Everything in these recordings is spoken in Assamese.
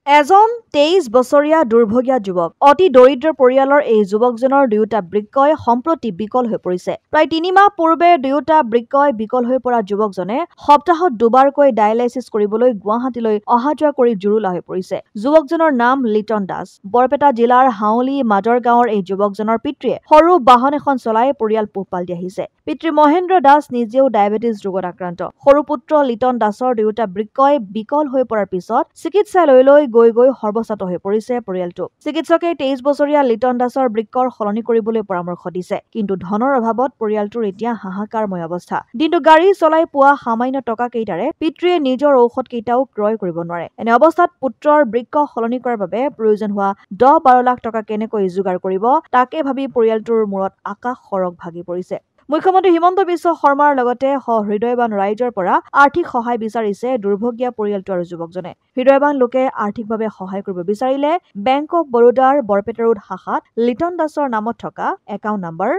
এজন 23 বছৰীয়া দুৰ্ভগীয়া যুৱক অতি দৰিদ্ৰ পৰিয়ালৰ এই যুৱকজনৰ দুয়োটা বৃক্কই সম্প্ৰতি বিকল হৈ পৰিছে। প্ৰায় 3 মাহ পূৰ্বে দুয়োটা বৃক্কই বিকল হৈ পৰা যুৱকজনে সপ্তাহত দুবাৰকৈ ডায়ালাইচিছ কৰিবলৈ গুৱাহাটীলৈ অহা-যোৱা কৰি জুৰুলা হৈ পৰিছে। যুৱকজনৰ নাম লিটন দাস। বৰপেটা জিলাৰ হাউলি মাজৰ গাঁৱৰ এই যুৱকজনৰ পিতৃয়ে সৰু বাহন এখন চলাই পৰিয়াল পোহপাল দি আহিছে। পিতৃ মহেন্দ্ৰ দাস নিজেও ডায়েবেটিছ ৰোগত আক্ৰান্ত। সৰু পুত্ৰ লিটন দাসৰ দুয়োটা বৃক্কই বিকল হৈ পৰাৰ পিছত চিকিৎসালয়লৈ গৈ সৰ্বস্বাত হৈ পৰিছে পৰিয়ালটো। চিকিৎসকে 23 বছৰীয়া লিটন দাসৰ বৃক্কৰ সলনি কৰিবলৈ পৰামৰ্শ দিছে। কিন্তু ধনৰ অভাৱত পৰিয়ালটোৰ এতিয়া হাহাকাৰময় অৱস্থা। দিনটো গাড়ী চলাই পোৱা সামান্য টকা কেইটাৰে পিতৃয়ে নিজৰ ঔষধ কেইটাও ক্ৰয় কৰিব নোৱাৰে। এনে অৱস্থাত পুত্ৰৰ বৃক্ক সলনি কৰাৰ বাবে প্ৰয়োজন হোৱা 10-12 লাখ টকা কেনেকৈ যোগাৰ কৰিব তাকে ভাবি পৰিয়ালটোৰ মূৰত আকাশ সৰগ ভাগি পৰিছে। মুখ্যমন্ত্ৰী হিমন্ত বিশ্ব শৰ্মাৰ লগতে সহৃদয়বান ৰাইজৰ পৰা আৰ্থিক সহায় বিচাৰিছে দুৰ্ভগীয়া পৰিয়ালটো আৰু যুৱকজনে। হৃদয়বান লোকে আৰ্থিকভাৱে সহায় কৰিব বিচাৰিলে বেংক অৱ বৰোদাৰ বৰপেটা ৰোড শাখাত লিটন দাসৰ নামত থকা একাউণ্ট নম্বৰ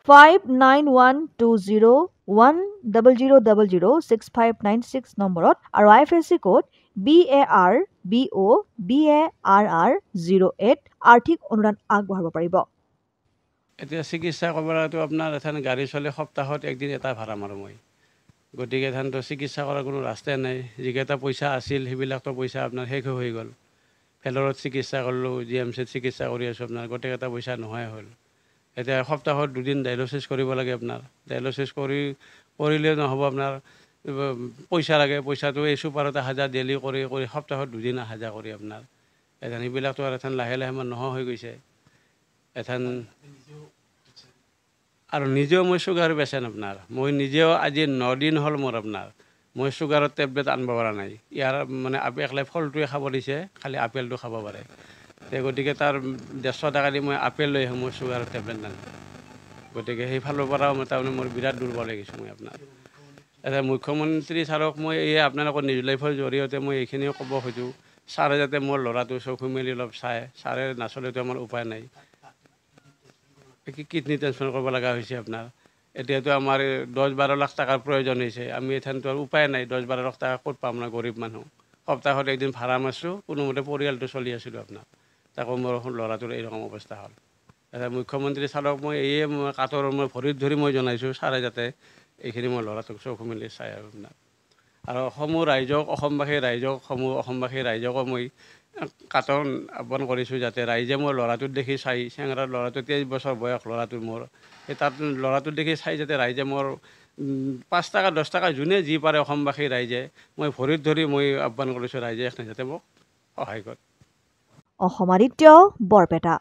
59120100006596 নম্বৰত আৰু IFSC কোড BARBOBARR08 আৰ্থিক অনুদান আগবঢ়াব পাৰিব। এতিয়া চিকিৎসা কৰাটো আপোনাৰ এখন গাড়ী চলে সপ্তাহত একদিন এটা ভাড়া মাৰোঁ মই। গতিকে এখানতো চিকিৎসা কৰাৰ কোনো ৰাস্তাই নাই। যিকেইটা পইচা আছিল সেইবিলাকতো পইচা আপোনাৰ শেষ হৈ গ'ল। ফেলৰত চিকিৎসা কৰিলোঁ, GMCত চিকিৎসা কৰি আছোঁ আপোনাৰ গোটেইকেইটা পইচা নোহোৱাই হ'ল। এতিয়া সপ্তাহত 2 দিন ডায়েলাইচিছ কৰিব লাগে আপোনাৰ। ডায়েলাইচিছ কৰিলে নহ'ব আপোনাৰ পইচা লাগে। পইচাটো এই চুপাৰত 1000 ডেইলি কৰি সপ্তাহত 2 দিন অহা-যোৱা কৰি আপোনাৰ এথান সেইবিলাকতো আৰু এথান লাহে লাহে নোহোৱা হৈ গৈছে। এথান আৰু নিজেও মই চুগাৰ পেচেণ্ট আপোনাৰ। মই নিজেও আজি 9 দিন হ'ল মোৰ আপোনাৰ। মই চুগাৰৰ টেবলেট আনিব পৰা নাই। ইয়াৰ মানে একলাই ফলটোৱে খাব দিছে, খালি আপেলটো খাব পাৰে। গতিকে তাৰ 150 টকা দি মই আপেল লৈ আহোঁ, মই চুগাৰৰ টেবলেট নানো। গতিকে সেইফালৰ পৰাও তাৰমানে মোৰ বিৰাট দুৰ্বল হৈ গৈছোঁ মই আপোনাৰ। এতিয়া মুখ্যমন্ত্ৰী ছাৰক মই এই আপোনালোকৰ নিউজ লাইভৰ জৰিয়তে মই এইখিনিও ক'ব খোজোঁ, ছাৰে যাতে মোৰ ল'ৰাটো চকু মেলি অলপ চায়। ছাৰে নাচলেতো আমাৰ উপায় নাই। কিডনী ট্ৰান্সফাৰ কৰিব লগা হৈছে আপোনাৰ। এতিয়াতো আমাৰ 10-12 লাখ টকাৰ প্ৰয়োজন হৈছে। আমি এথানতো আৰু উপায় নাই, 10-12 লাখ টকা ক'ত পাম না গৰীব মানুহ। সপ্তাহত একদিন ভাড়া মাৰিছোঁ, কোনোমতে পৰিয়ালটো চলি আছিলোঁ আপোনাৰ। তাকো মোৰ ল'ৰাটোৰ এইৰকম অৱস্থা হ'ল। এতিয়া মুখ্যমন্ত্ৰী ছাৰক মই কাটৰ মই ভৰিত ধৰি মই জনাইছোঁ, ছাৰে যাতে এইখিনি মোৰ ল'ৰাটোক চকু মেলি চায় আৰু আপোনাৰ। আৰু অসমবাসী ৰাইজকো মই কাটন আহ্বান কৰিছোঁ যাতে ৰাইজে মোৰ ল'ৰাটোক দেখি চাই, চেঙৰাৰ ল'ৰাটো 23 বছৰ বয়স ল'ৰাটোৰ মোৰ, সেই তাত ল'ৰাটোক দেখি চাই যাতে ৰাইজে মোৰ 5 টকা 10 টকা যোনে যি পাৰে অসমবাসী ৰাইজে মই ভৰিত ধৰি মই আহ্বান কৰিছোঁ ৰাইজে যাতে মোক সহায় কৰে। অসম আদিত্য, বৰপেটা।